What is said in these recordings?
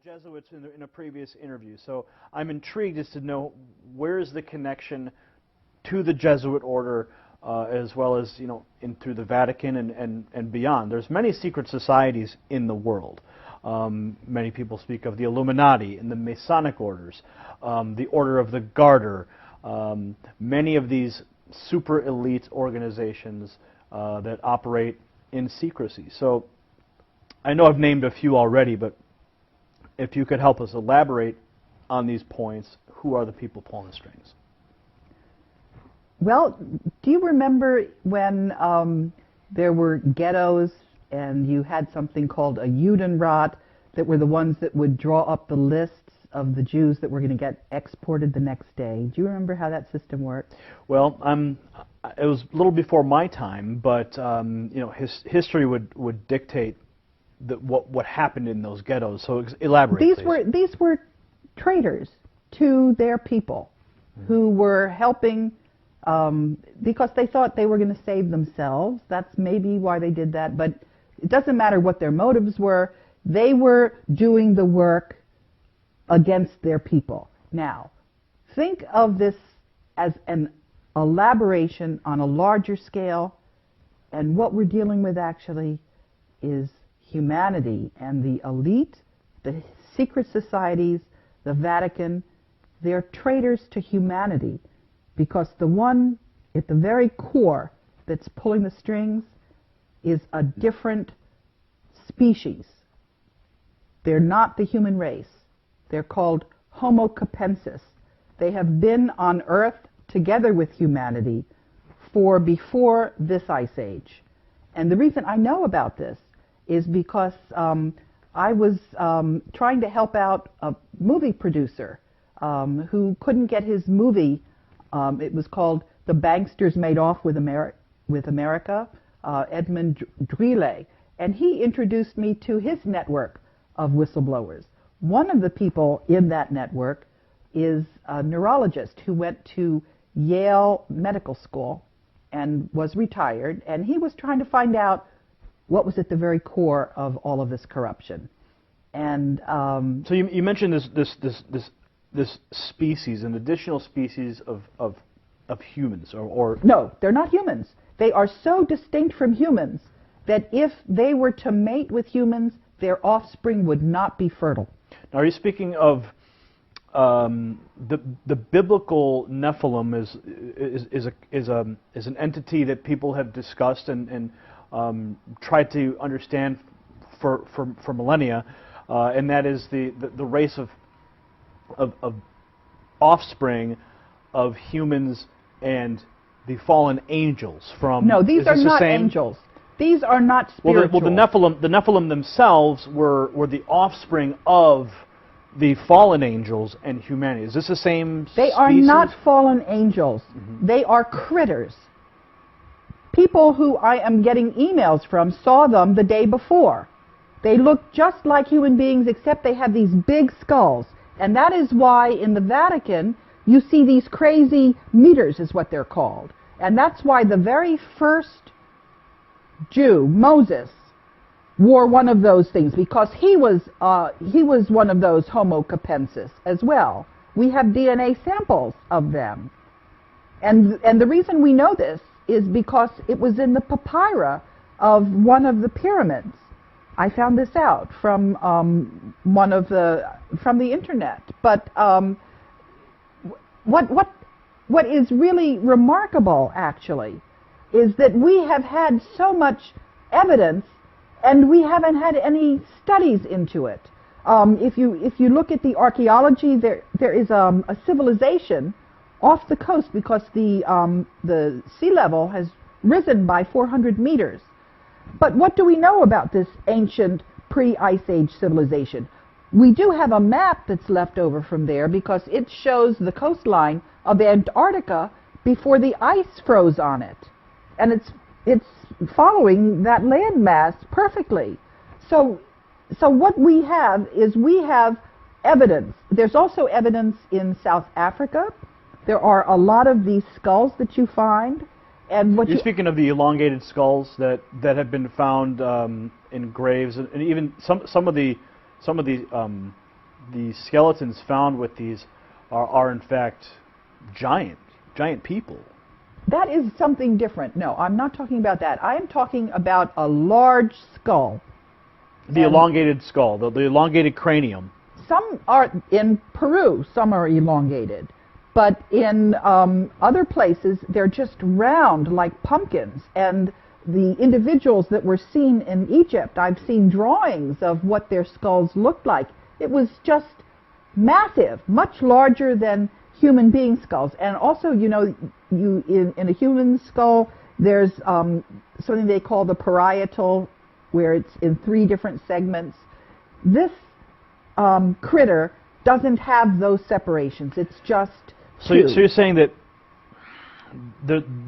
Jesuits in a previous interview, so I'm intrigued as to know where is the connection to the Jesuit order, as well as through the Vatican and beyond. There's many secret societies in the world. Many people speak of the Illuminati and the Masonic orders, the Order of the Garter, many of these super elite organizations that operate in secrecy. So I know I've named a few already, but if you could help us elaborate on these points, who are the people pulling the strings? Well, do you remember when there were ghettos and you had something called a Judenrat that were the ones that would draw up the lists of the Jews that were going to get exported the next day? Do you remember how that system worked? Well, it was a little before my time, but history would dictate what happened in those ghettos. So elaborate, These were traitors to their people who were helping because they thought they were going to save themselves. That's maybe why they did that, but it doesn't matter what their motives were. They were doing the work against their people. Now, think of this as an elaboration on a larger scale, and what we're dealing with actually is humanity and the elite, the secret societies, the Vatican. They're traitors to humanity, because the one at the very core that's pulling the strings is a different species. They're not the human race. They're called Homo Capensis. They have been on Earth together with humanity for before this ice age. And the reason I know about this is because I was trying to help out a movie producer who couldn't get his movie. It was called The Banksters Made Off with America, Edmund Drille. And he introduced me to his network of whistleblowers. One of the people in that network is a neurologist who went to Yale Medical School and was retired, and he was trying to find out what was at the very core of all of this corruption. And so you mentioned this species, an additional species of humans, or no, they're not humans. They are so distinct from humans that if they were to mate with humans, their offspring would not be fertile. Now, are you speaking of the biblical Nephilim is an entity that people have discussed and tried to understand for millennia, and that is the race of offspring of humans and the fallen angels from. No, these are not angels. These are not spiritual. Well, the Nephilim themselves were the offspring of the fallen angels and humanity. Is this the same species? They are not fallen angels. Mm-hmm. They are critters. People who I am getting emails from saw them the day before. They look just like human beings, except they have these big skulls. And that is why in the Vatican you see these crazy meters, is what they're called. And that's why the very first Jew, Moses, wore one of those things, because he was one of those Homo Capensis as well. We have DNA samples of them. And the reason we know this is because it was in the papyri of one of the pyramids. I found this out from from the internet. But what is really remarkable, actually, is that we have had so much evidence, and we haven't had any studies into it. If you look at the archaeology, there is a civilization off the coast, because the sea level has risen by 400 meters. But what do we know about this ancient pre-Ice Age civilization? We do have a map that's left over from there, because it shows the coastline of Antarctica before the ice froze on it. And it's following that landmass perfectly. So what we have is evidence. There's also evidence in South Africa. There are a lot of these skulls that you find. And what you're speaking of the elongated skulls that have been found in graves, and even some of the the skeletons found with these are in fact giant people. That is something different. No, I'm not talking about that. I am talking about a large skull. The elongated skull, the elongated cranium. Some are in Peru, some are elongated. But in other places, they're just round like pumpkins. And the individuals that were seen in Egypt, I've seen drawings of what their skulls looked like. It was just massive, much larger than human being skulls. And also, you know, in a human skull, there's something they call the parietal, where it's in 3 different segments. This critter doesn't have those separations. It's just so you're saying that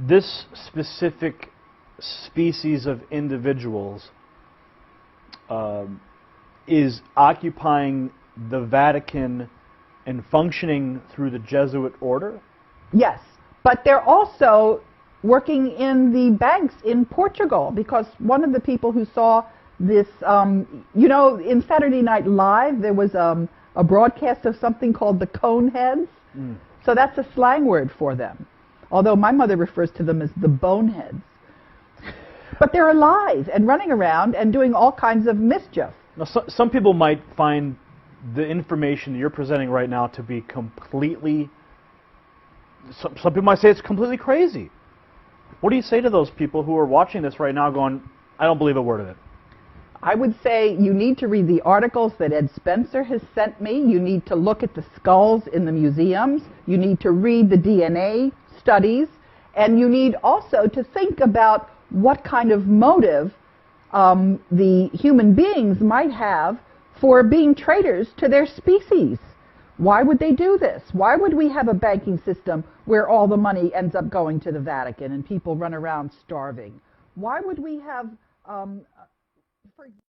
this specific species of individuals is occupying the Vatican and functioning through the Jesuit order? Yes, but they're also working in the banks in Portugal, because one of the people who saw this, you know, in Saturday Night Live, there was a broadcast of something called the Coneheads. Mm. So that's a slang word for them, although my mother refers to them as the Boneheads. But they're alive and running around and doing all kinds of mischief. Now, some people might find the information that you're presenting right now to be completely... Some people might say it's completely crazy. What do you say to those people who are watching this right now going, I don't believe a word of it? I would say you need to read the articles that Ed Spencer has sent me. You need to look at the skulls in the museums. You need to read the DNA studies. And you need also to think about what kind of motive the human beings might have for being traitors to their species. Why would they do this? Why would we have a banking system where all the money ends up going to the Vatican and people run around starving? Why would we have...